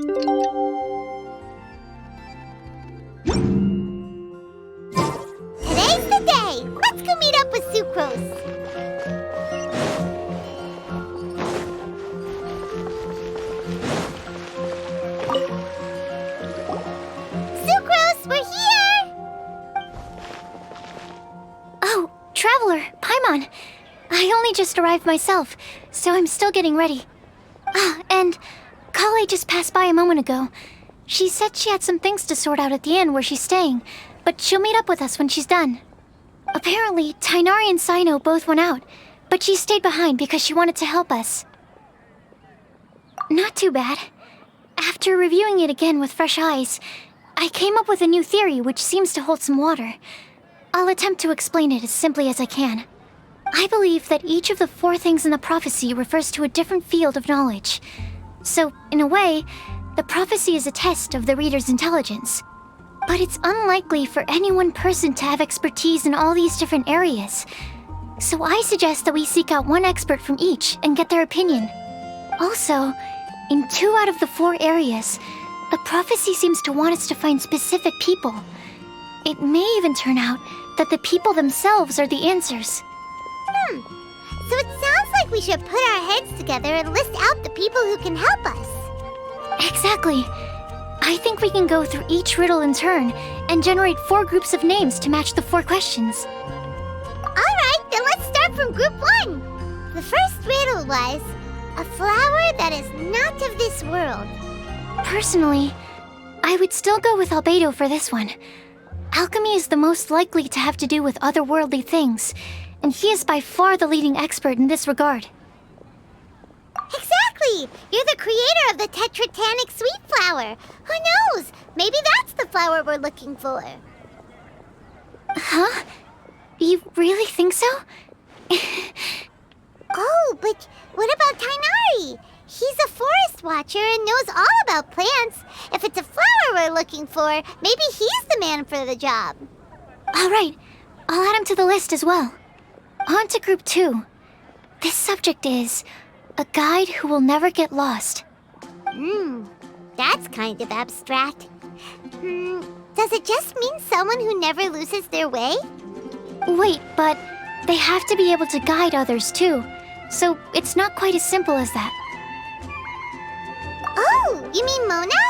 Today's the day! Let's go meet up with Sucrose! Sucrose, we're here! Oh, Traveler, Paimon. I only just arrived myself, so I'm still getting ready. And Kale just passed by a moment ago. She said she had some things to sort out at the inn where she's staying, but she'll meet up with us when she's done. Apparently, Tainari and Sino both went out, but she stayed behind because she wanted to help us. Not too bad. After reviewing it again with fresh eyes, I came up with a new theory which seems to hold some water. I'll attempt to explain it as simply as I can. I believe that each of the 4 things in the prophecy refers to a different field of knowledge. So, in a way, the prophecy is a test of the reader's intelligence. But it's unlikely for any one person to have expertise in all these different areas. So I suggest that we seek out one expert from each and get their opinion. Also, in 2 out of the 4 areas, the prophecy seems to want us to find specific people. It may even turn out that the people themselves are the answers. So it sounds like we should put our heads together and list out the people who can help us. Exactly. I think we can go through each riddle in turn and generate 4 groups of names to match the 4 questions. Alright, then let's start from group 1. The first riddle was, a flower that is not of this world. Personally, I would still go with Albedo for this one. Alchemy is the most likely to have to do with otherworldly things, and he is by far the leading expert in this regard. Exactly! You're the creator of the tetratanic sweet flower. Who knows? Maybe that's the flower we're looking for. Huh? You really think so? Oh, but what about Tainari? He's a forest watcher and knows all about plants. If it's a flower we're looking for, maybe he's the man for the job. All right, I'll add him to the list as well. On to group 2. This subject is a guide who will never get lost. That's kind of abstract. Does it just mean someone who never loses their way? Wait, but they have to be able to guide others too, so it's not quite as simple as that. Oh, you mean Mona?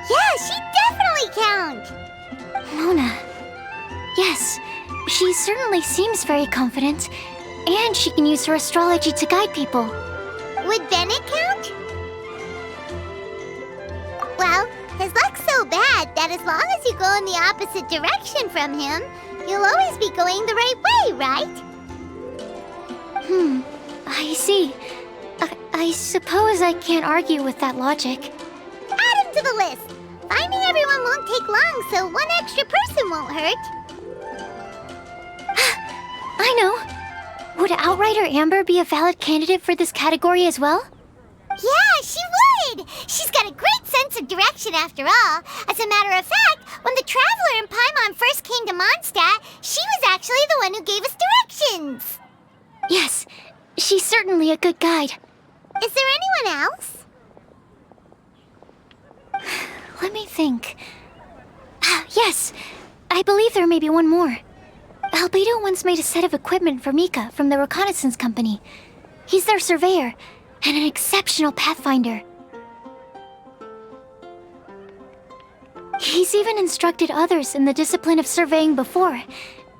Yeah, she definitely counts. Mona. Yes, she certainly seems very confident, and she can use her astrology to guide people. Would Bennett count? Well, his luck's so bad that as long as you go in the opposite direction from him, you'll always be going the right way, right? I see. I suppose I can't argue with that logic. Add him to the list. Finding everyone won't take long, so one extra person won't hurt. I know. Would Outrider Amber be a valid candidate for this category as well? Yeah, she would! She's got a great sense of direction after all. As a matter of fact, when the Traveler and Paimon first came to Mondstadt, she was actually the one who gave us directions. Yes, she's certainly a good guide. Is there anyone else? Let me think. Yes, I believe there may be one more. Albedo once made a set of equipment for Mika from the reconnaissance company. He's their surveyor and an exceptional pathfinder. He's even instructed others in the discipline of surveying before.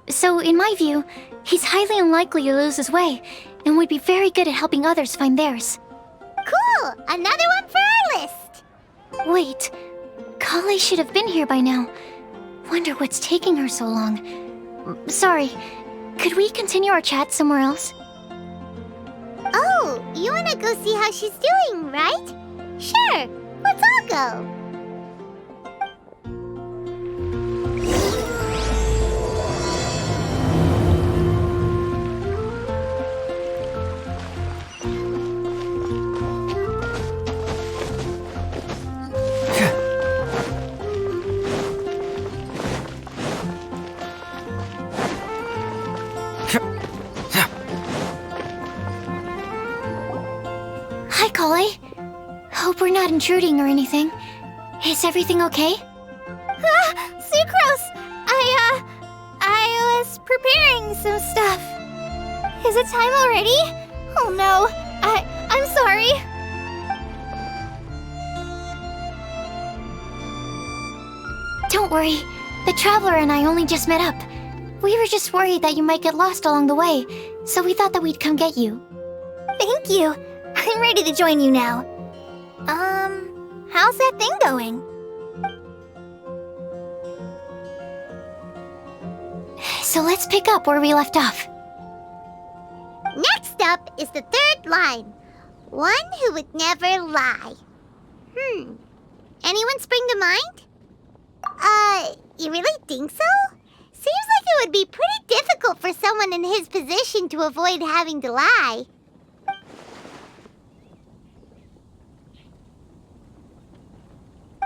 So, in my view, he's highly unlikely to lose his way and would be very good at helping others find theirs. Cool! Another one for our list! Wait, Kale should have been here by now. Wonder what's taking her so long. Sorry, could we continue our chat somewhere else? Oh, you wanna go see how she's doing, right? Sure, let's all go. Hi, Kale. Hope we're not intruding or anything. Is everything okay? Sucrose! I was preparing some stuff. Is it time already? Oh no, I'm sorry. Don't worry. The Traveler and I only just met up. We were just worried that you might get lost along the way, so we thought that we'd come get you. Thank you. I'm ready to join you now. How's that thing going? So let's pick up where we left off. Next up is the third line. One who would never lie. Anyone spring to mind? You really think so? Seems like it would be pretty difficult for someone in his position to avoid having to lie.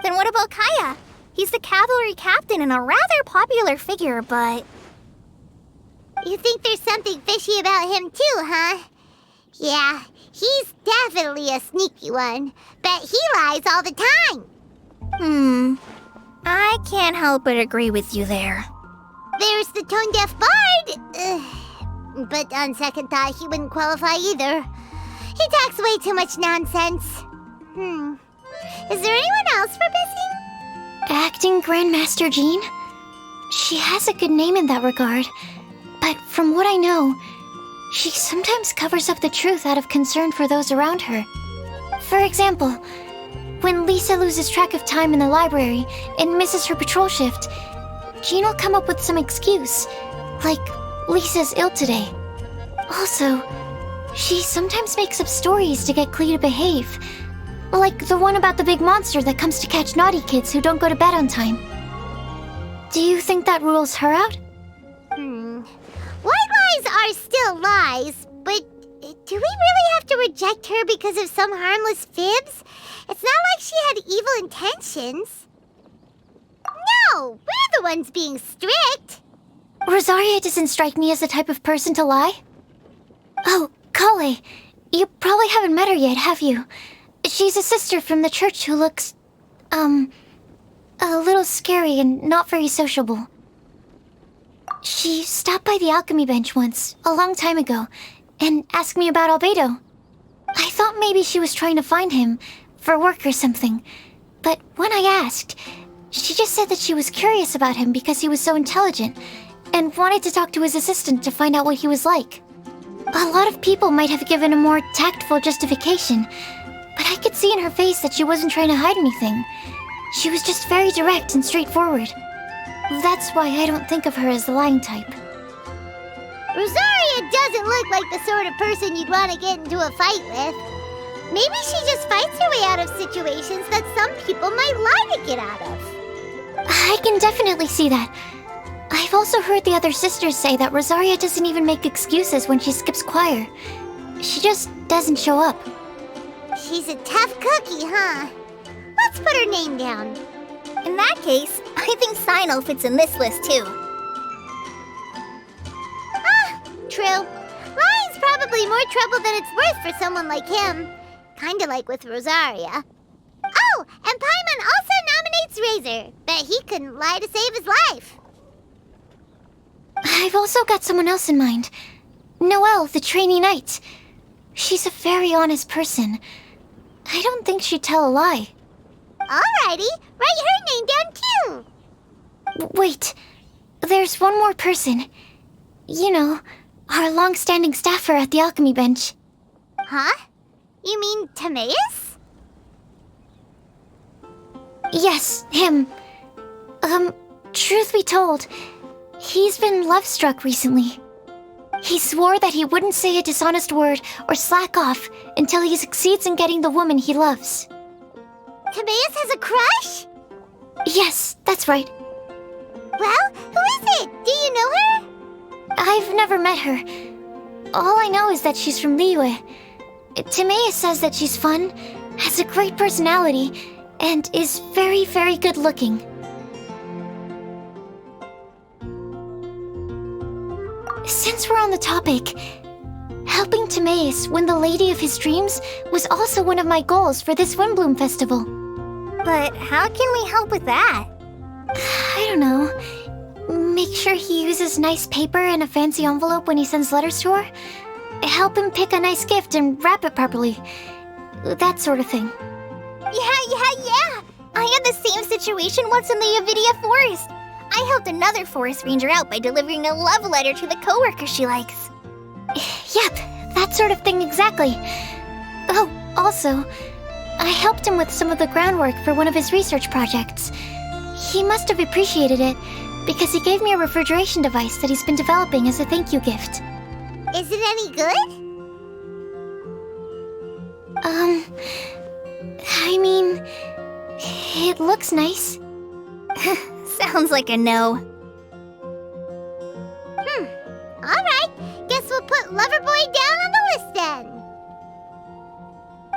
Then what about Kaya? He's the cavalry captain and a rather popular figure, but... You think there's something fishy about him too, huh? Yeah, he's definitely a sneaky one. Bet he lies all the time. I can't help but agree with you there. There's the tone-deaf bard. But on second thought, he wouldn't qualify either. He talks way too much nonsense. Is there anyone else we're missing? Acting Grandmaster Jean? She has a good name in that regard. But from what I know, she sometimes covers up the truth out of concern for those around her. For example, when Lisa loses track of time in the library and misses her patrol shift, Jean will come up with some excuse, like Lisa's ill today. Also, she sometimes makes up stories to get Klee to behave, like the one about the big monster that comes to catch naughty kids who don't go to bed on time. Do you think that rules her out? White lies are still lies, but do we really have to reject her because of some harmless fibs? It's not like she had evil intentions. No, we're the ones being strict. Rosaria doesn't strike me as the type of person to lie. Oh, Kale, you probably haven't met her yet, have you? She's a sister from the church who looks, a little scary and not very sociable. She stopped by the alchemy bench once, a long time ago, and asked me about Albedo. I thought maybe she was trying to find him, for work or something. But when I asked, she just said that she was curious about him because he was so intelligent, and wanted to talk to his assistant to find out what he was like. A lot of people might have given a more tactful justification, but I could see in her face that she wasn't trying to hide anything. She was just very direct and straightforward. That's why I don't think of her as the lying type. Rosaria doesn't look like the sort of person you'd want to get into a fight with. Maybe she just fights her way out of situations that some people might lie to get out of. I can definitely see that. I've also heard the other sisters say that Rosaria doesn't even make excuses when she skips choir. She just doesn't show up. She's a tough cookie, huh? Let's put her name down. In that case, I think Sino fits in this list too. True. Lying's probably more trouble than it's worth for someone like him. Kinda like with Rosaria. Oh, and Paimon also nominates Razor. Bet he couldn't lie to save his life. I've also got someone else in mind. Noelle, the trainee knight. She's a very honest person. I don't think she'd tell a lie. Alrighty, write her name down too. Wait, there's one more person. You know, our long-standing staffer at the alchemy bench. Huh? You mean Timaeus? Yes, him. Truth be told, he's been love-struck recently. He swore that he wouldn't say a dishonest word or slack off until he succeeds in getting the woman he loves. Timaeus has a crush? Yes, that's right. Well, who is it? Do you know her? I've never met her. All I know is that she's from Liyue. Timaeus says that she's fun, has a great personality, and is very, very good looking. Since we're on the topic, helping Timaeus win the lady of his dreams was also one of my goals for this Windblume festival. But how can we help with that? I don't know. Make sure he uses nice paper and a fancy envelope when he sends letters to her. Help him pick a nice gift and wrap it properly. That sort of thing. Yeah. I had the same situation once in the Avidia Forest. I helped another forest ranger out by delivering a love letter to the coworker she likes. Yep, that sort of thing exactly. Oh, also, I helped him with some of the groundwork for one of his research projects. He must have appreciated it, because he gave me a refrigeration device that he's been developing as a thank you gift. Is it any good? I mean, it looks nice. Sounds like a no. Alright, guess we'll put Loverboy down on the list then.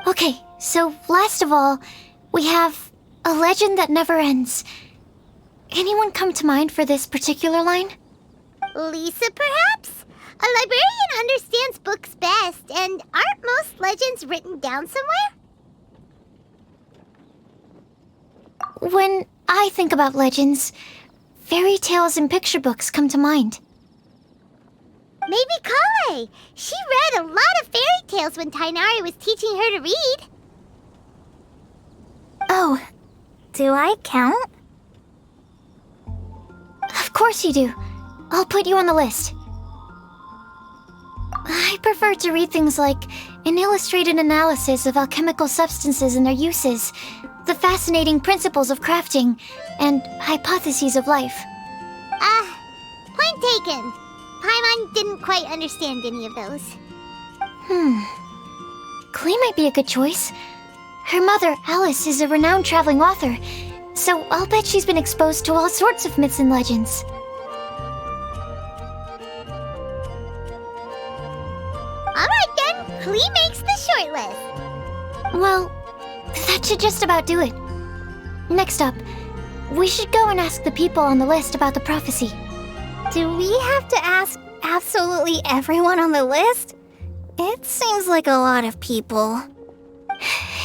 Okay, so last of all, we have a legend that never ends. Anyone come to mind for this particular line? Lisa, perhaps? A librarian understands books best, and aren't most legends written down somewhere? When I think about legends, fairy tales and picture books come to mind. Maybe Kale. She read a lot of fairy tales when Tainari was teaching her to read. Oh, do I count? Of course you do. I'll put you on the list. I prefer to read things like an illustrated analysis of alchemical substances and their uses, the fascinating principles of crafting, and hypotheses of life. Point taken. Paimon didn't quite understand any of those. Klee might be a good choice. Her mother, Alice, is a renowned traveling author, so I'll bet she's been exposed to all sorts of myths and legends. Alright then, Klee makes the short list. Well, that should just about do it. Next up, we should go and ask the people on the list about the prophecy. Do we have to ask absolutely everyone on the list? It seems like a lot of people.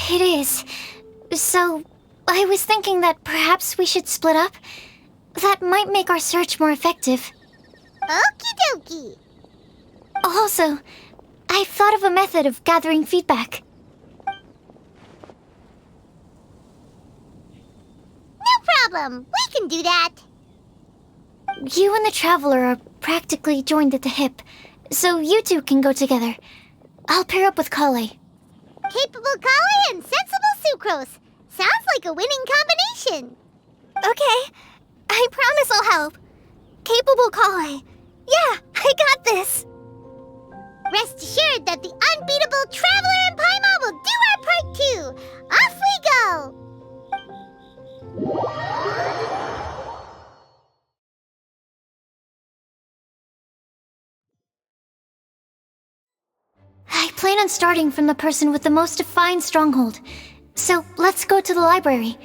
It is. So, I was thinking that perhaps we should split up. That might make our search more effective. Okie dokie. Also, I've thought of a method of gathering feedback. No problem. We can do that. You and the Traveler are practically joined at the hip, so you two can go together. I'll pair up with Kale. Capable Kale and sensible Sucrose. Sounds like a winning combination. Okay, I promise I'll help. Capable Kale. Yeah, I got this. Rest assured that the unbeatable Traveler and Paimon will do our part too. Off we go! I plan on starting from the person with the most defined stronghold. So let's go to the library.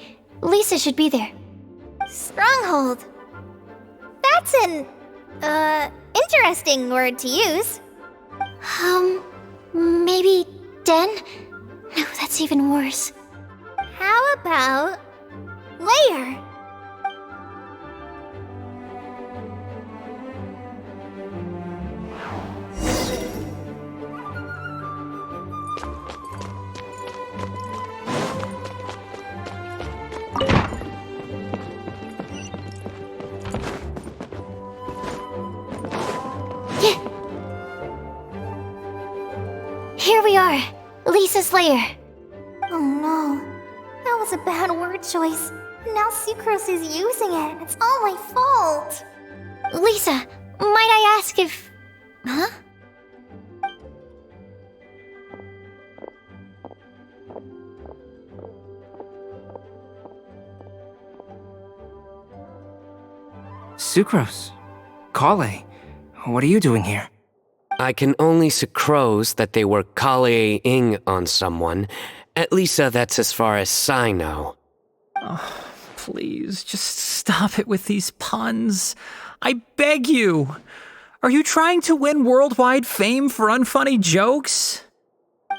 Lisa should be there. Stronghold. That's an, interesting word to use. Maybe den? No, that's even worse. How about layer? Here we are, Lisa's lair. Oh no, that was a bad word choice. Now Sucrose is using it. It's all my fault. Lisa, might I ask if... Huh? Sucrose. Kale. What are you doing here? I can only sucrose that they were Kale-ing on someone. At least that's as far as I know. Oh, please, just stop it with these puns. I beg you. Are you trying to win worldwide fame for unfunny jokes?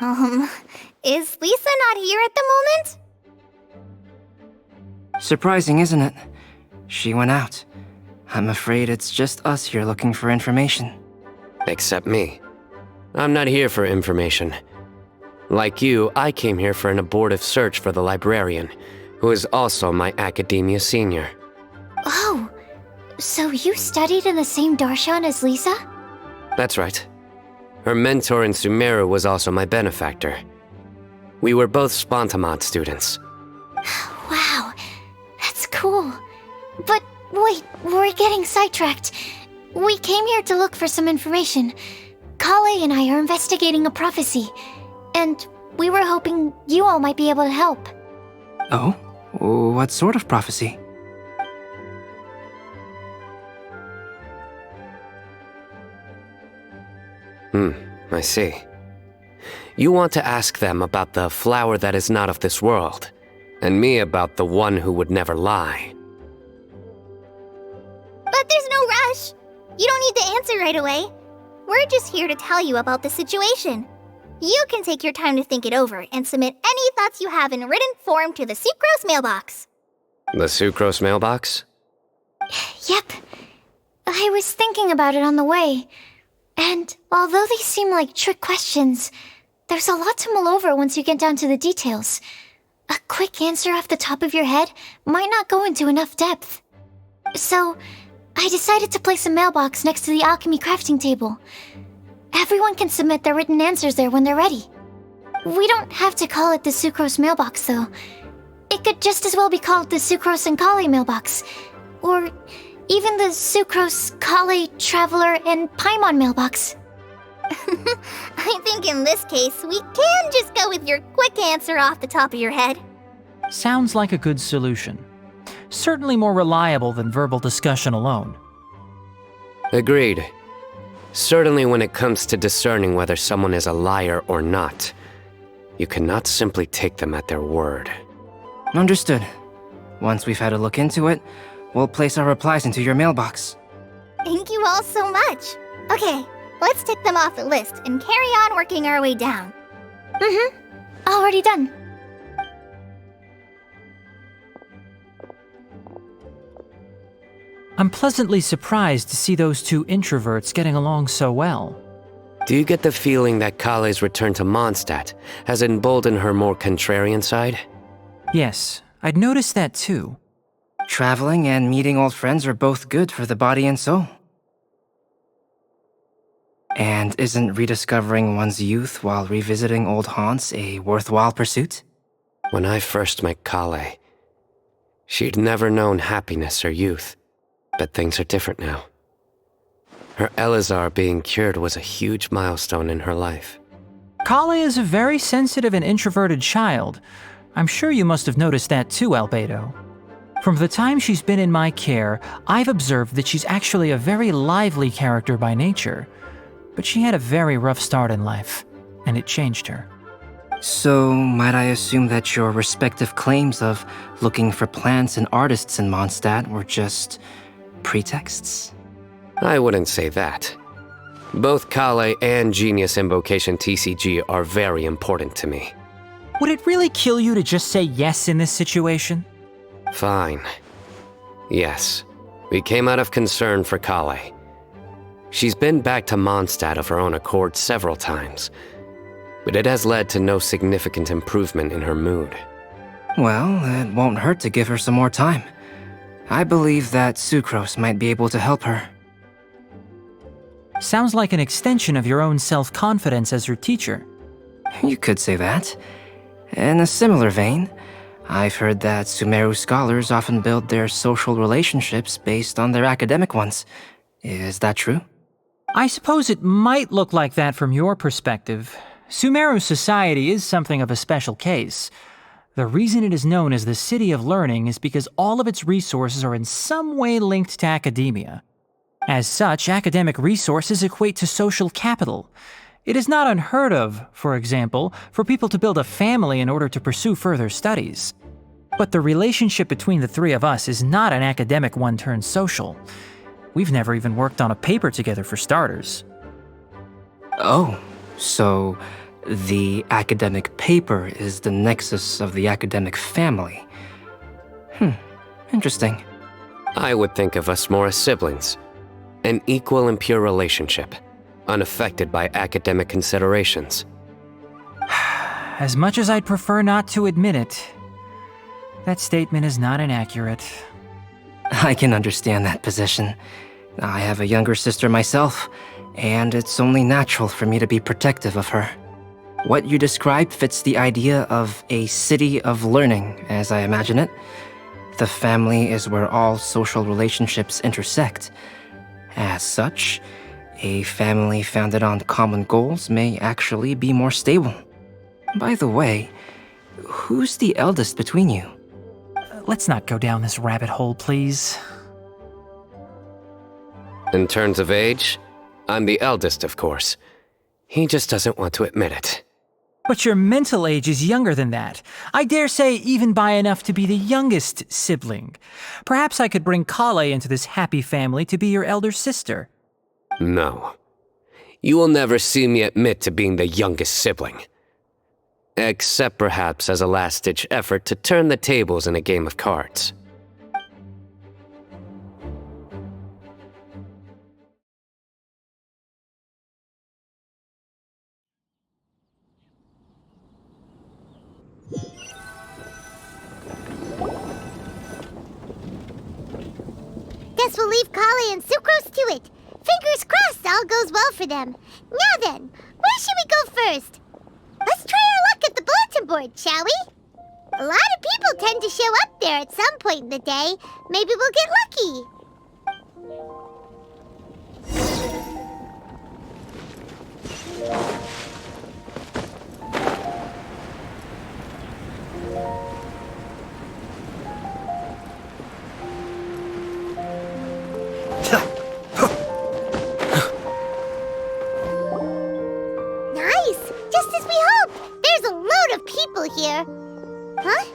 Is Lisa not here at the moment? Surprising, isn't it? She went out. I'm afraid it's just us here looking for information. Except me. I'm not here for information. Like you, I came here for an abortive search for the librarian, who is also my academia senior. Oh, so you studied in the same darshan as Lisa? That's right. Her mentor in Sumeru was also my benefactor. We were both Spontamod students. Wow, that's cool. But wait, we're getting sidetracked. We came here to look for some information. Kale and I are investigating a prophecy, and we were hoping you all might be able to help. Oh? What sort of prophecy? I see. You want to ask them about the flower that is not of this world, and me about the one who would never lie. But there's no rush. You don't need to answer right away. We're just here to tell you about the situation. You can take your time to think it over and submit any thoughts you have in written form to the Sucrose mailbox. The Sucrose mailbox? Yep. I was thinking about it on the way. And although they seem like trick questions, there's a lot to mull over once you get down to the details. A quick answer off the top of your head might not go into enough depth. So, I decided to place a mailbox next to the alchemy crafting table. Everyone can submit their written answers there when they're ready. We don't have to call it the Sucrose mailbox, though. It could just as well be called the Sucrose and Kale mailbox. Or even the Sucrose, Kale, Traveler, and Paimon mailbox. I think in this case, we can just go with your quick answer off the top of your head. Sounds like a good solution. Certainly more reliable than verbal discussion alone. Agreed. Certainly when it comes to discerning whether someone is a liar or not, you cannot simply take them at their word. Understood. Once we've had a look into it, we'll place our replies into your mailbox. Thank you all so much. Okay, let's tick them off the list and carry on working our way down. Already done. I'm pleasantly surprised to see those two introverts getting along so well. Do you get the feeling that Kale's return to Mondstadt has emboldened her more contrarian side? Yes, I'd noticed that too. Traveling and meeting old friends are both good for the body and soul. And isn't rediscovering one's youth while revisiting old haunts a worthwhile pursuit? When I first met Kale, she'd never known happiness or youth. But things are different now. Her Elazar being cured was a huge milestone in her life. Kale is a very sensitive and introverted child. I'm sure you must have noticed that too, Albedo. From the time she's been in my care, I've observed that she's actually a very lively character by nature. But she had a very rough start in life, and it changed her. So, might I assume that your respective claims of looking for plants and artists in Mondstadt were just pretexts? I wouldn't say that. Both Kale and Genius Invocation TCG are very important to me. Would it really kill you to just say yes in this situation? Fine. Yes, we came out of concern for Kale. She's been back to Mondstadt of her own accord several times, but it has led to no significant improvement in her mood. Well, it won't hurt to give her some more time. I believe that Sucrose might be able to help her. Sounds like an extension of your own self-confidence as her teacher. You could say that. In a similar vein, I've heard that Sumeru scholars often build their social relationships based on their academic ones. Is that true? I suppose it might look like that from your perspective. Sumeru society is something of a special case. The reason it is known as the City of Learning is because all of its resources are in some way linked to academia. As such, academic resources equate to social capital. It is not unheard of, for example, for people to build a family in order to pursue further studies. But the relationship between the three of us is not an academic one turned social. We've never even worked on a paper together for starters. Oh, so the academic paper is the nexus of the academic family. Interesting. I would think of us more as siblings. An equal and pure relationship, unaffected by academic considerations. As much as I'd prefer not to admit it, that statement is not inaccurate. I can understand that position. I have a younger sister myself, and it's only natural for me to be protective of her. What you describe fits the idea of a city of learning, as I imagine it. The family is where all social relationships intersect. As such, a family founded on common goals may actually be more stable. By the way, who's the eldest between you? Let's not go down this rabbit hole, please. In terms of age, I'm the eldest, of course. He just doesn't want to admit it. But your mental age is younger than that. I dare say even by enough to be the youngest sibling. Perhaps I could bring Kale into this happy family to be your elder sister. No. You will never see me admit to being the youngest sibling. Except perhaps as a last-ditch effort to turn the tables in a game of cards. Guess we'll leave Kale and Sucrose to it. Fingers crossed all goes well for them. Now then, where should we go first? Let's try our luck at the bulletin board, shall we? A lot of people tend to show up there at some point in the day. Maybe we'll get lucky. Nice! Just as we hoped! There's a load of people here. Huh?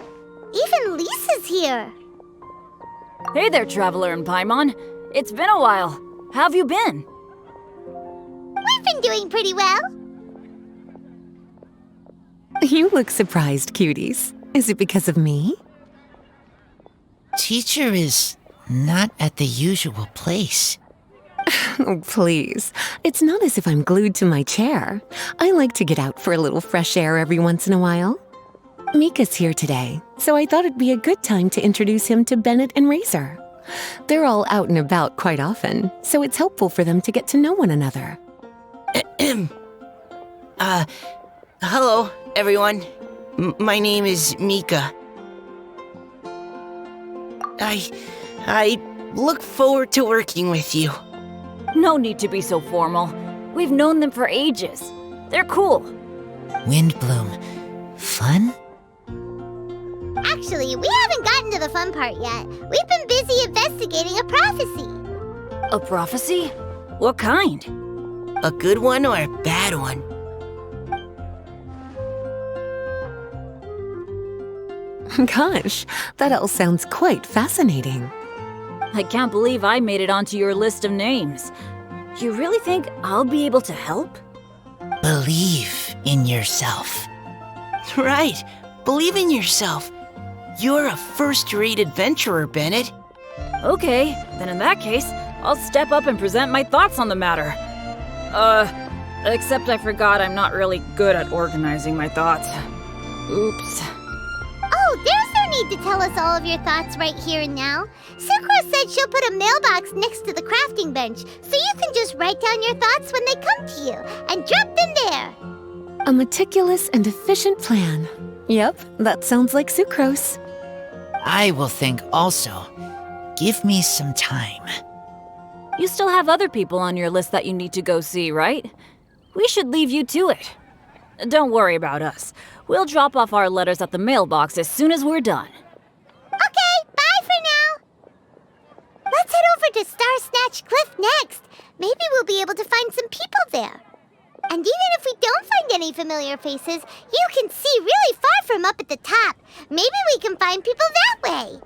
Even Lisa's here. Hey there, Traveler and Paimon. It's been a while. How have you been? We've been doing pretty well. You look surprised, cuties. Is it because of me? Teacher is not at the usual place. Oh, please. It's not as if I'm glued to my chair. I like to get out for a little fresh air every once in a while. Mika's here today, so I thought it'd be a good time to introduce him to Bennett and Razor. They're all out and about quite often, so it's helpful for them to get to know one another. Hello, everyone. My name is Mika. I look forward to working with you. No need to be so formal. We've known them for ages. They're cool. Windblume. Fun? Actually, we haven't gotten to the fun part yet. We've been busy investigating a prophecy. A prophecy? What kind? A good one or a bad one? Gosh, that all sounds quite fascinating. I can't believe I made it onto your list of names. You really think I'll be able to help? Believe in yourself. Right. Believe in yourself. You're a first-rate adventurer, Bennett. Okay, then in that case, I'll step up and present my thoughts on the matter. Except I forgot I'm not really good at organizing my thoughts. Oops. Oh, there's no need to tell us all of your thoughts right here and now. Sucrose said she'll put a mailbox next to the crafting bench, so you can just write down your thoughts when they come to you, and drop them there. A meticulous and efficient plan. Yep, that sounds like Sucrose. I will think also. Give me some time. You still have other people on your list that you need to go see, right? We should leave you to it. Don't worry about us. We'll drop off our letters at the mailbox as soon as we're done. Okay, bye for now. Let's head over to Star Snatch Cliff next. Maybe we'll be able to find some people there. And even if we don't find any familiar faces, you can see really far from up at the top. Maybe we can find people that way.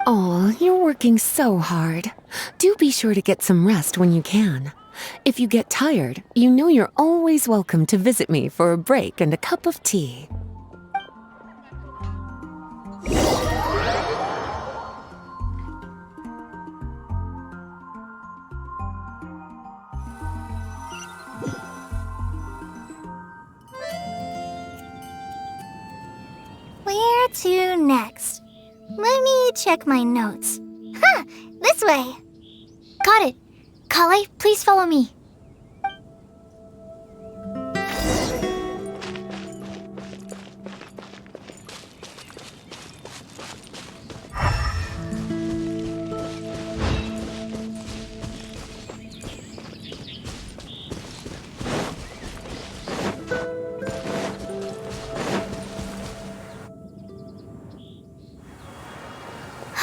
Oh, you're working so hard. Do be sure to get some rest when you can. If you get tired, you know you're always welcome to visit me for a break and a cup of tea. to next? Let me check my notes. Huh, this way. Got it. Kale, please follow me.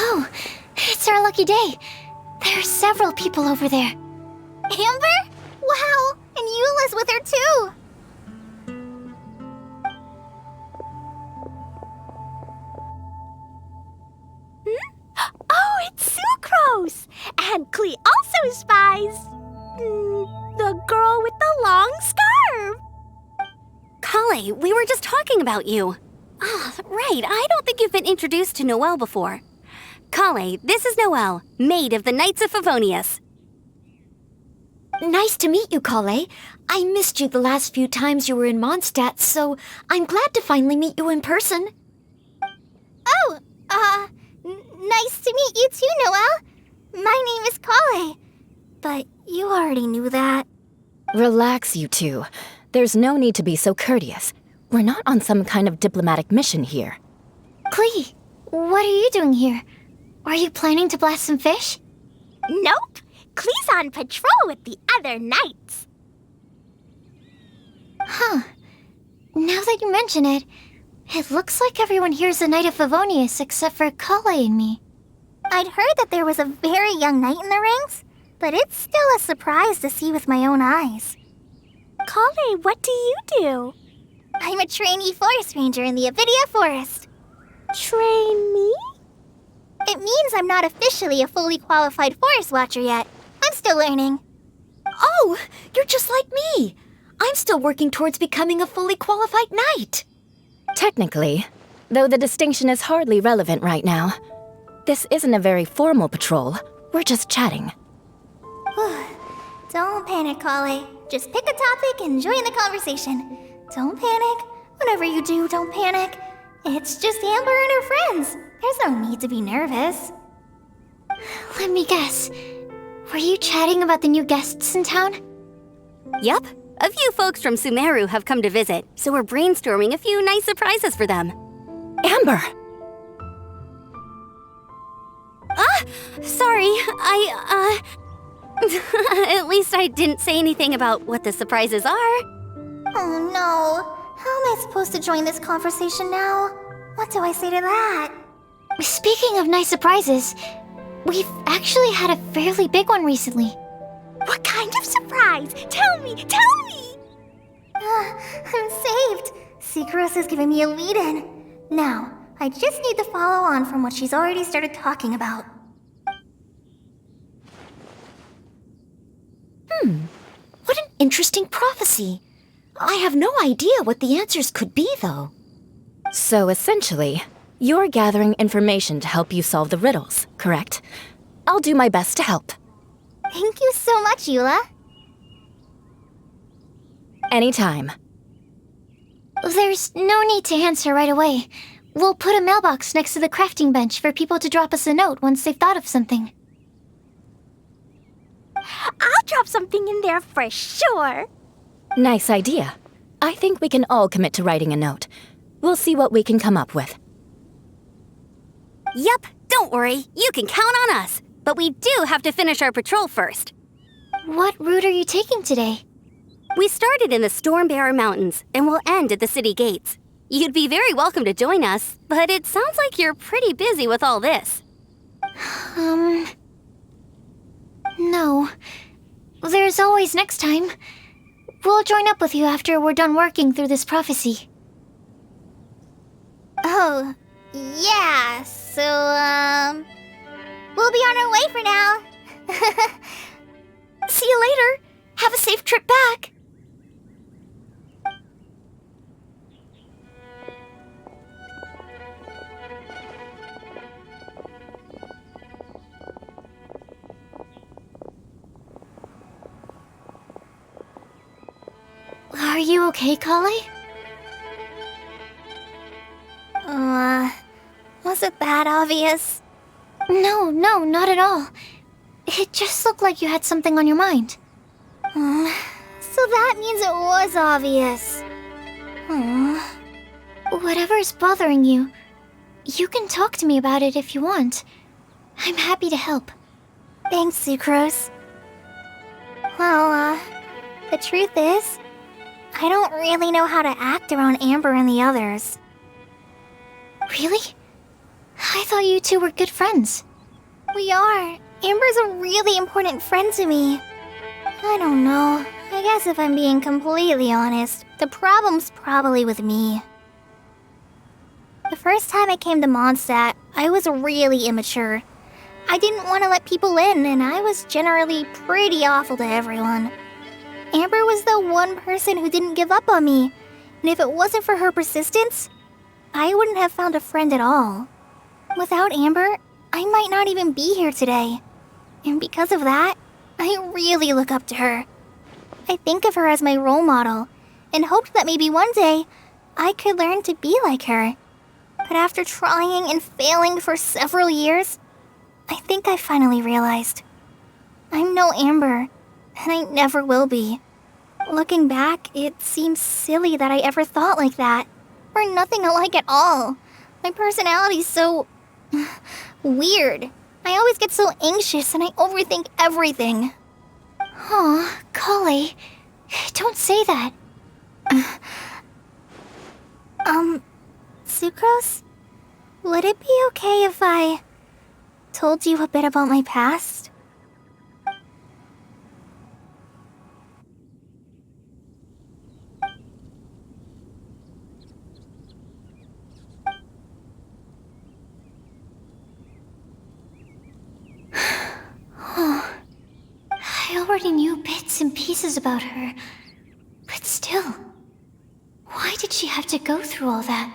Oh, it's our lucky day. There are several people over there. Amber? Wow, and Eula's with her too. Oh, it's Sucrose! And Klee also spies the girl with the long scarf. Kale, we were just talking about you. Ah, right, I don't think you've been introduced to Noelle before. Kale, this is Noelle, maid of the Knights of Favonius. Nice to meet you, Kale. I missed you the last few times you were in Mondstadt, so I'm glad to finally meet you in person. Oh, nice to meet you too, Noelle. My name is Kale. But you already knew that. Relax, you two. There's no need to be so courteous. We're not on some kind of diplomatic mission here. Klee, what are you doing here? Are you planning to blast some fish? Nope. Klee's on patrol with the other knights. Huh. Now that you mention it, it looks like everyone here's a Knight of Favonius except for Kale and me. I'd heard that there was a very young knight in the ranks, but it's still a surprise to see with my own eyes. Kale, what do you do? I'm a trainee forest ranger in the Avidia Forest. Trainee? It means I'm not officially a fully qualified forest watcher yet. I'm still learning. Oh, you're just like me. I'm still working towards becoming a fully qualified knight. Technically, though the distinction is hardly relevant right now. This isn't a very formal patrol. We're just chatting. Don't panic, Kale. Just pick a topic and join the conversation. Don't panic. Whatever you do, don't panic. It's just Amber and her friends. There's no need to be nervous. Let me guess. Were you chatting about the new guests in town? Yup, a few folks from Sumeru have come to visit, so we're brainstorming a few nice surprises for them. Amber! Sorry, at least I didn't say anything about what the surprises are. Oh no. How am I supposed to join this conversation now? What do I say to that? Speaking of nice surprises, we've actually had a fairly big one recently. What kind of surprise? Tell me! I'm saved. Sucrose is giving me a lead-in. Now, I just need to follow on from what she's already started talking about. What an interesting prophecy. I have no idea what the answers could be, though. So essentially, you're gathering information to help you solve the riddles, correct? I'll do my best to help. Thank you so much, Eula. Anytime. There's no need to answer right away. We'll put a mailbox next to the crafting bench for people to drop us a note once they've thought of something. I'll drop something in there for sure. Nice idea. I think we can all commit to writing a note. We'll see what we can come up with. Yup, don't worry, you can count on us. But we do have to finish our patrol first. What route are you taking today? We started in the Stormbearer Mountains and will end at the city gates. You'd be very welcome to join us, but it sounds like you're pretty busy with all this. No. There's always next time. We'll join up with you after we're done working through this prophecy. Oh, yeah, so, we'll be on our way for now. See you later. Have a safe trip back. Are you okay, Kale? Was it that obvious? No, not at all. It just looked like you had something on your mind. So that means it was obvious. Whatever's bothering you, you can talk to me about it if you want. I'm happy to help. Thanks, Sucrose. Well, the truth is, I don't really know how to act around Amber and the others. Really? I thought you two were good friends. We are. Amber's a really important friend to me. I don't know. I guess if I'm being completely honest, the problem's probably with me. The first time I came to Mondstadt, I was really immature. I didn't want to let people in, and I was generally pretty awful to everyone. Amber was the one person who didn't give up on me, and if it wasn't for her persistence, I wouldn't have found a friend at all. Without Amber, I might not even be here today. And because of that, I really look up to her. I think of her as my role model, and hoped that maybe one day, I could learn to be like her. But after trying and failing for several years, I think I finally realized. I'm no Amber, and I never will be. Looking back, it seems silly that I ever thought like that. We're nothing alike at all. My personality's so... weird. I always get so anxious and I overthink everything. Aw, Kale, don't say that. Sucrose? Would it be okay if I told you a bit about my past? I already knew bits and pieces about her, but still, why did she have to go through all that?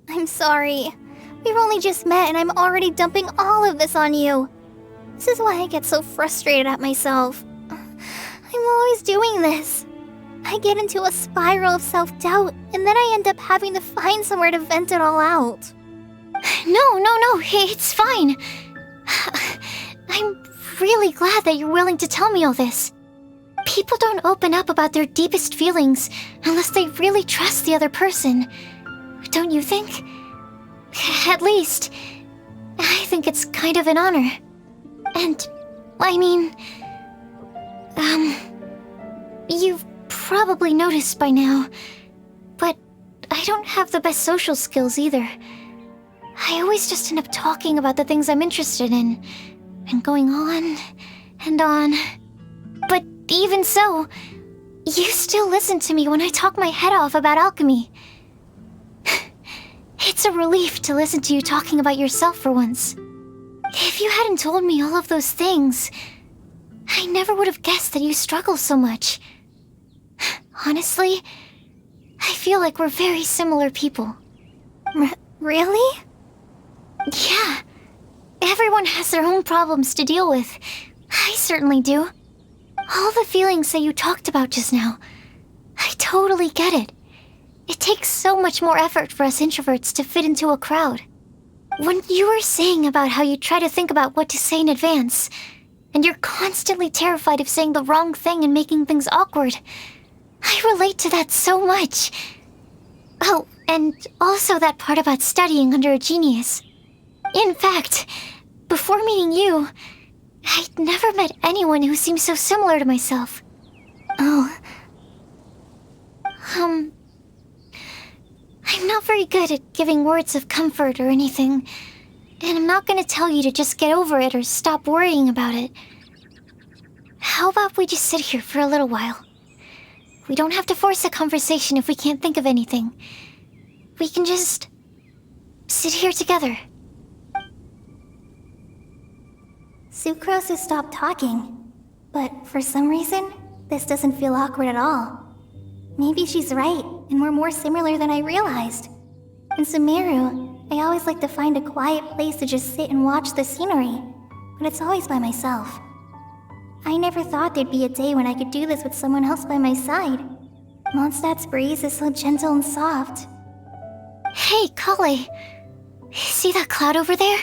I'm sorry. We've only just met and I'm already dumping all of this on you. This is why I get so frustrated at myself. I'm always doing this. I get into a spiral of self-doubt, and then I end up having to find somewhere to vent it all out. No, it's fine. I'm really glad that you're willing to tell me all this. People don't open up about their deepest feelings unless they really trust the other person. Don't you think? At least, I think it's kind of an honor. And, I mean... you've probably noticed by now, but I don't have the best social skills either. I always just end up talking about the things I'm interested in, and going on and on. But even so, you still listen to me when I talk my head off about alchemy. It's a relief to listen to you talking about yourself for once. If you hadn't told me all of those things, I never would have guessed that you struggle so much. Honestly, I feel like we're very similar people. Really? Yeah. Everyone has their own problems to deal with. I certainly do. All the feelings that you talked about just now, I totally get it. It takes so much more effort for us introverts to fit into a crowd. When you were saying about how you try to think about what to say in advance, and you're constantly terrified of saying the wrong thing and making things awkward, I relate to that so much. Oh, and also that part about studying under a genius. In fact, before meeting you, I'd never met anyone who seemed so similar to myself. Oh. I'm not very good at giving words of comfort or anything, and I'm not gonna tell you to just get over it or stop worrying about it. How about we just sit here for a little while? We don't have to force a conversation if we can't think of anything. We can just sit here together. Sucrose has stopped talking, but for some reason, this doesn't feel awkward at all. Maybe she's right, and we're more similar than I realized. In Sumeru, I always like to find a quiet place to just sit and watch the scenery, but it's always by myself. I never thought there'd be a day when I could do this with someone else by my side. Mondstadt's breeze is so gentle and soft. Hey, Kale. See that cloud over there?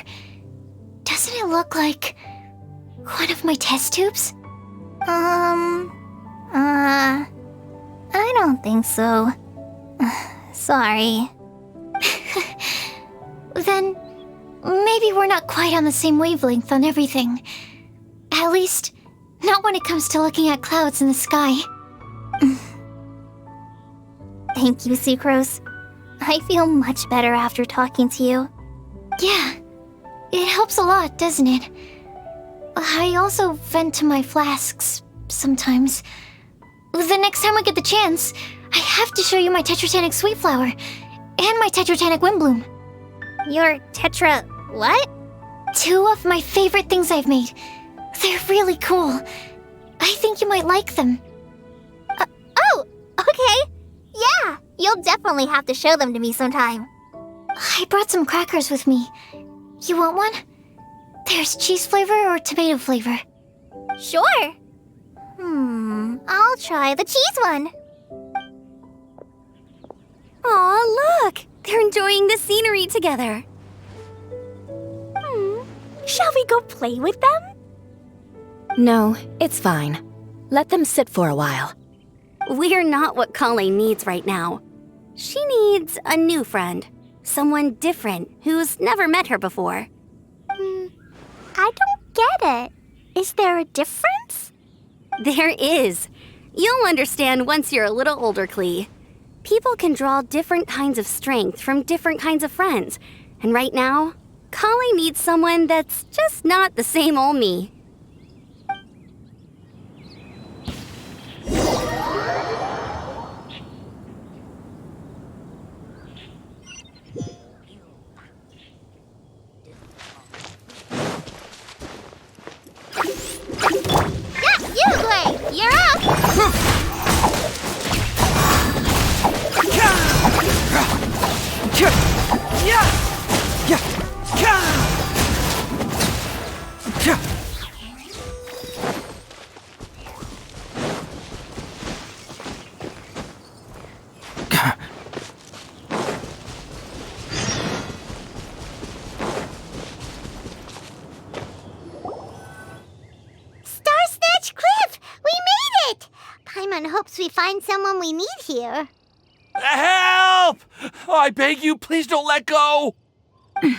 Doesn't it look like one of my test tubes? I don't think so. Sorry. Then maybe we're not quite on the same wavelength on everything. At least, not when it comes to looking at clouds in the sky. Thank you, Sucrose. I feel much better after talking to you. Yeah, it helps a lot, doesn't it? I also vent to my flasks sometimes. The next time I get the chance, I have to show you my Tetratanic Sweet Flower and my Tetratanic Windblume. Your Tetra... what? 2 of my favorite things I've made. They're really cool. I think you might like them. Oh, okay. Yeah, you'll definitely have to show them to me sometime. I brought some crackers with me. You want one? There's cheese flavor or tomato flavor. Sure. I'll try the cheese one. Aw, look! They're enjoying the scenery together. Shall we go play with them? No, it's fine. Let them sit for a while. We're not what Kale needs right now. She needs a new friend. Someone different who's never met her before. I don't get it. Is there a difference? There is. You'll understand once you're a little older, Klee. People can draw different kinds of strength from different kinds of friends. And right now, Kale needs someone that's just not the same old me. You play. You're up. Starsnatch Cliff! We made it! Paimon hopes we find someone we need here. Help! Oh, I beg you, please don't let go! Who's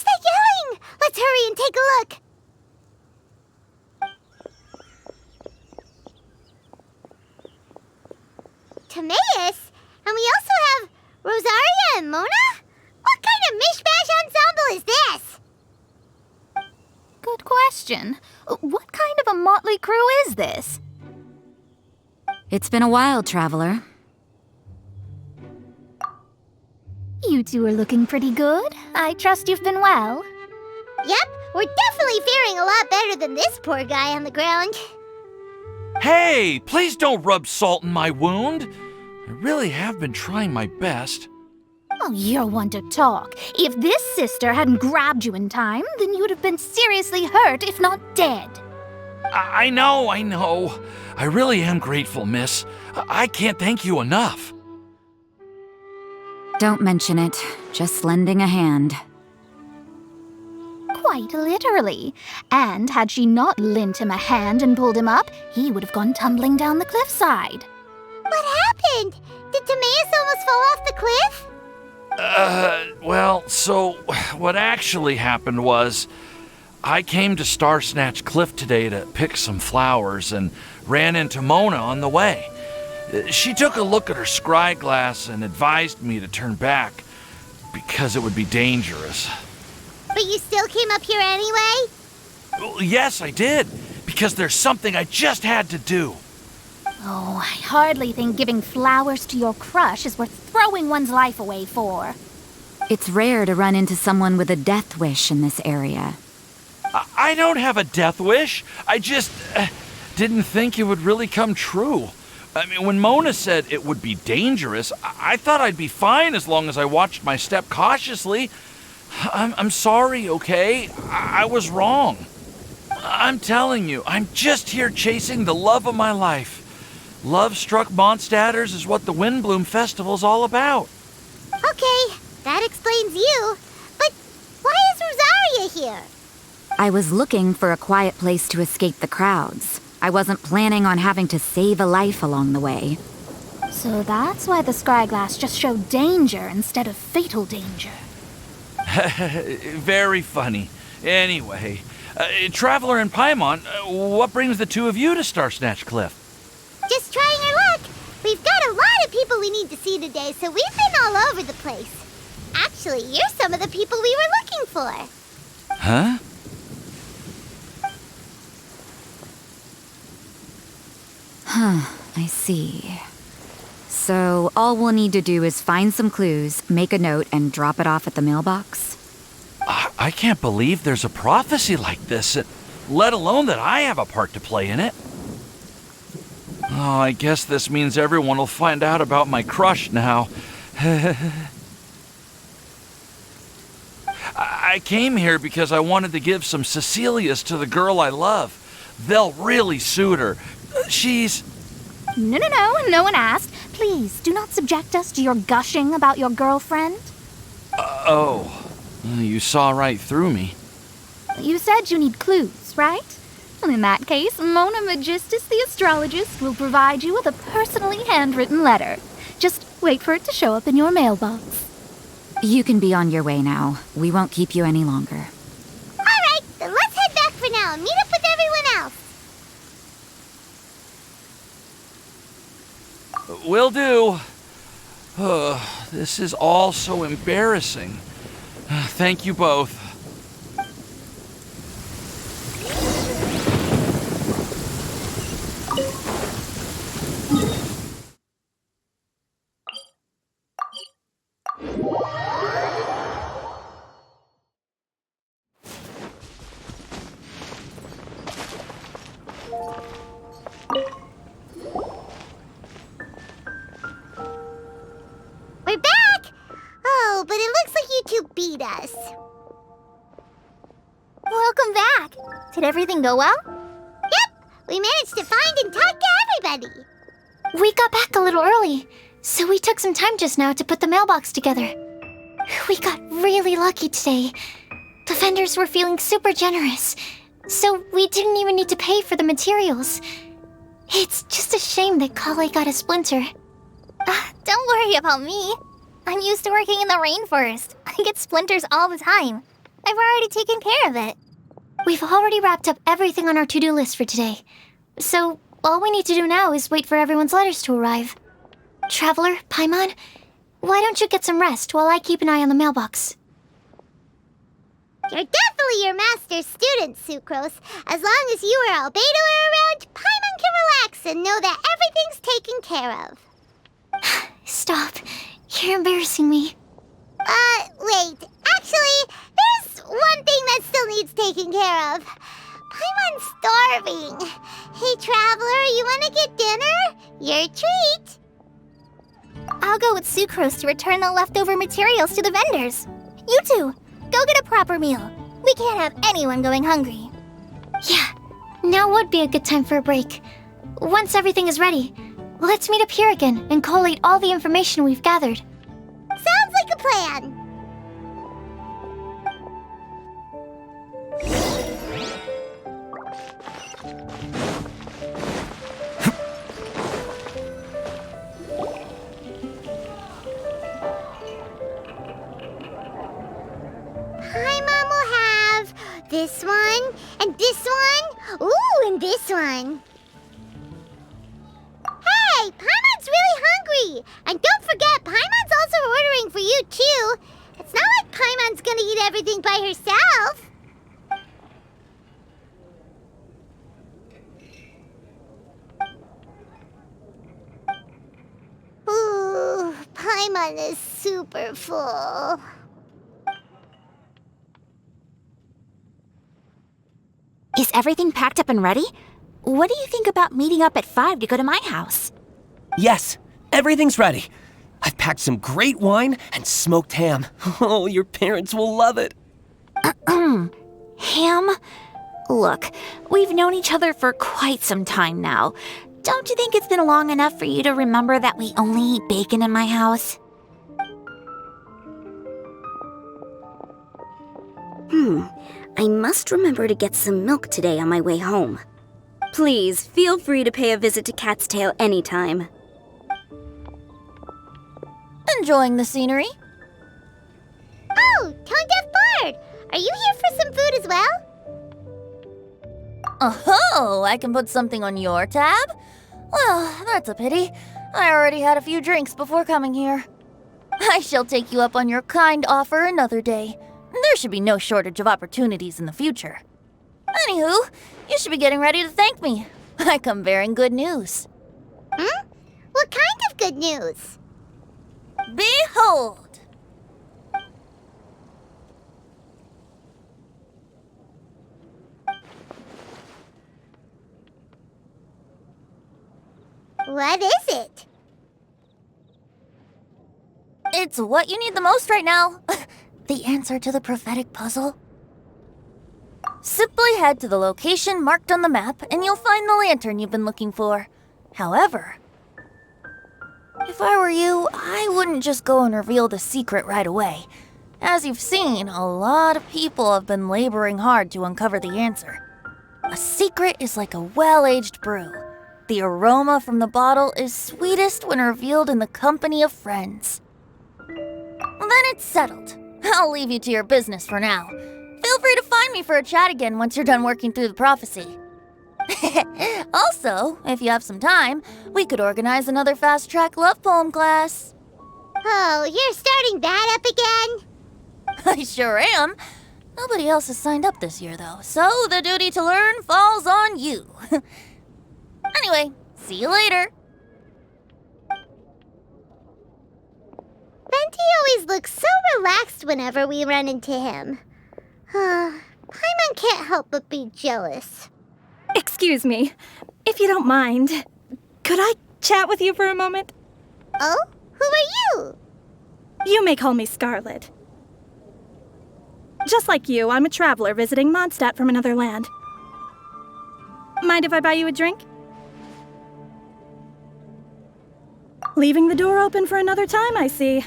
that yelling? Let's hurry and take a look. Timaeus? And we also have Rosaria and Mona? What kind of mishmash ensemble is this? Good question. What kind of a motley crew is this? It's been a while, Traveler. You two are looking pretty good. I trust you've been well. Yep, we're definitely faring a lot better than this poor guy on the ground. Hey, please don't rub salt in my wound. I really have been trying my best. Oh, you're one to talk. If this sister hadn't grabbed you in time, then you'd have been seriously hurt, if not dead. I know. I really am grateful, miss. I can't thank you enough. Don't mention it. Just lending a hand. Quite literally. And had she not lent him a hand and pulled him up, he would have gone tumbling down the cliffside. What happened? Did Timaeus almost fall off the cliff? Well, so what actually happened was I came to Starsnatch Cliff today to pick some flowers and ran into Mona on the way. She took a look at her scry glass and advised me to turn back because it would be dangerous. But you still came up here anyway? Well, yes, I did, because there's something I just had to do. Oh, I hardly think giving flowers to your crush is worth throwing one's life away for. It's rare to run into someone with a death wish in this area. I don't have a death wish. I just didn't think it would really come true. I mean, when Mona said it would be dangerous, I thought I'd be fine as long as I watched my step cautiously. I'm sorry, okay? I was wrong. I'm telling you, I'm just here chasing the love of my life. Love-struck Mondstatters is what the Windblume Festival's all about. Okay, that explains you. But why is Rosaria here? I was looking for a quiet place to escape the crowds. I wasn't planning on having to save a life along the way. So that's why the scryglass just showed danger instead of fatal danger. Very funny. Anyway, Traveler and Paimon, what brings the two of you to Starsnatch Cliff? Just trying our luck. We've got a lot of people we need to see today, so we've been all over the place. Actually, you're some of the people we were looking for. Huh? I see. So all we'll need to do is find some clues, make a note, and drop it off at the mailbox? I can't believe there's a prophecy like this, let alone that I have a part to play in it. Oh, I guess this means everyone will find out about my crush now. I came here because I wanted to give some Cecilias to the girl I love. They'll really suit her. She's... No one asked. Please, do not subject us to your gushing about your girlfriend. You saw right through me. You said you need clues, right? Well, in that case, Mona Magistus the astrologist will provide you with a personally handwritten letter. Just wait for it to show up in your mailbox. You can be on your way now. We won't keep you any longer. All right, then let's head back for now and meet up with everyone else. Will do. This is all so embarrassing. Thank you both. We're back! Oh, but it looks like you two beat us. Welcome back. Did everything go well? Yep, we managed to find and talk to everybody. We got back a little early, so we took some time just now to put the mailbox together. We got really lucky today. The vendors were feeling super generous, so we didn't even need to pay for the materials. It's just a shame that Kale got a splinter. Don't worry about me. I'm used to working in the rainforest. I get splinters all the time. I've already taken care of it. We've already wrapped up everything on our to-do list for today. So all we need to do now is wait for everyone's letters to arrive. Traveler, Paimon, why don't you get some rest while I keep an eye on the mailbox? You're definitely your master's student, Sucrose. As long as you or Albedo are around, Paimon can relax and know that everything's taken care of. Stop. You're embarrassing me. Wait. Actually, there's one thing that still needs taking care of. Paimon's starving. Hey, Traveler, you want to get dinner? Your treat. I'll go with Sucrose to return the leftover materials to the vendors. You two, go get a proper meal. We can't have anyone going hungry. Yeah, now would be a good time for a break. Once everything is ready, let's meet up here again and collate all the information we've gathered. Sounds like a plan. Paimon will have this one, and this one, ooh, and this one. Hey, Paimon's really hungry! And don't forget, Paimon's also ordering for you, too. It's not like Paimon's gonna eat everything by herself. Ooh, Paimon is super full. Is everything packed up and ready? What do you think about meeting up at 5 to go to my house? Yes, everything's ready. I've packed some great wine and smoked ham. Oh, your parents will love it. Ham? Look, we've known each other for quite some time now. Don't you think it's been long enough for you to remember that we only eat bacon in my house? I must remember to get some milk today on my way home. Please, feel free to pay a visit to Cat's Tail anytime. Enjoying the scenery? Oh, Tone Deaf Bard! Are you here for some food as well? Oh, I can put something on your tab? Well, that's a pity. I already had a few drinks before coming here. I shall take you up on your kind offer another day. There should be no shortage of opportunities in the future. Anywho, you should be getting ready to thank me. I come bearing good news. What kind of good news? Behold! What is it? It's what you need the most right now. The answer to the prophetic puzzle. Simply head to the location marked on the map and you'll find the lantern you've been looking for. However, if I were you, I wouldn't just go and reveal the secret right away. As you've seen, a lot of people have been laboring hard to uncover the answer. A secret is like a well-aged brew. The aroma from the bottle is sweetest when revealed in the company of friends. Then it's settled. I'll leave you to your business for now. Feel free to find me for a chat again once you're done working through the prophecy. Also, if you have some time, we could organize another fast-track love poem class. Oh, you're starting that up again? I sure am. Nobody else has signed up this year, though, so the duty to learn falls on you. Anyway, see you later. Venti always looks so relaxed whenever we run into him. Paimon can't help but be jealous. Excuse me, if you don't mind, could I chat with you for a moment? Oh? Who are you? You may call me Scarlet. Just like you, I'm a traveler visiting Mondstadt from another land. Mind if I buy you a drink? Leaving the door open for another time, I see.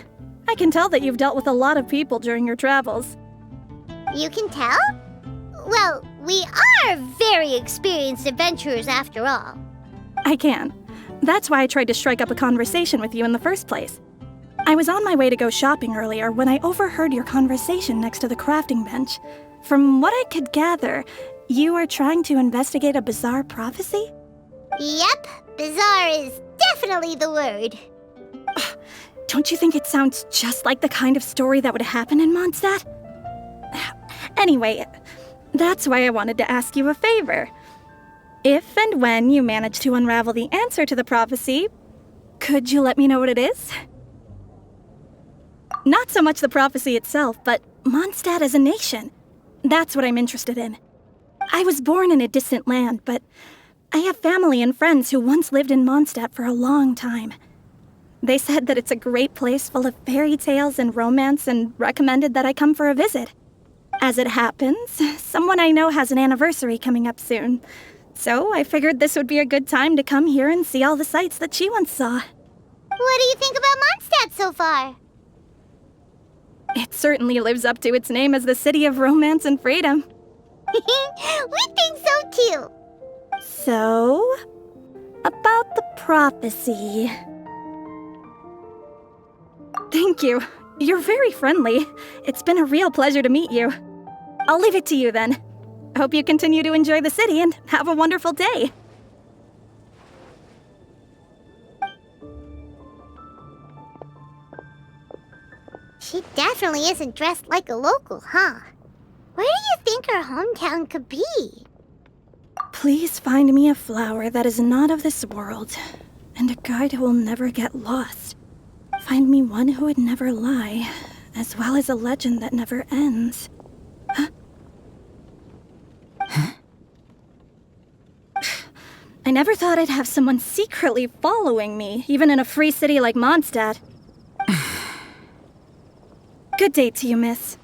I can tell that you've dealt with a lot of people during your travels. You can tell? Well, we are very experienced adventurers after all. I can. That's why I tried to strike up a conversation with you in the first place. I was on my way to go shopping earlier when I overheard your conversation next to the crafting bench. From what I could gather, you are trying to investigate a bizarre prophecy? Yep, bizarre is definitely the word. Don't you think it sounds just like the kind of story that would happen in Mondstadt? Anyway, that's why I wanted to ask you a favor. If and when you manage to unravel the answer to the prophecy, could you let me know what it is? Not so much the prophecy itself, but Mondstadt as a nation. That's what I'm interested in. I was born in a distant land, but I have family and friends who once lived in Mondstadt for a long time. They said that it's a great place full of fairy tales and romance and recommended that I come for a visit. As it happens, someone I know has an anniversary coming up soon. So I figured this would be a good time to come here and see all the sights that she once saw. What do you think about Mondstadt so far? It certainly lives up to its name as the city of romance and freedom. We think so too. So, about the prophecy. Thank you. You're very friendly. It's been a real pleasure to meet you. I'll leave it to you then. Hope you continue to enjoy the city and have a wonderful day. She definitely isn't dressed like a local, huh? Where do you think her hometown could be? Please find me a flower that is not of this world, and a guide who will never get lost. Find me one who would never lie, as well as a legend that never ends. Huh? I never thought I'd have someone secretly following me, even in a free city like Mondstadt. Good day to you, miss.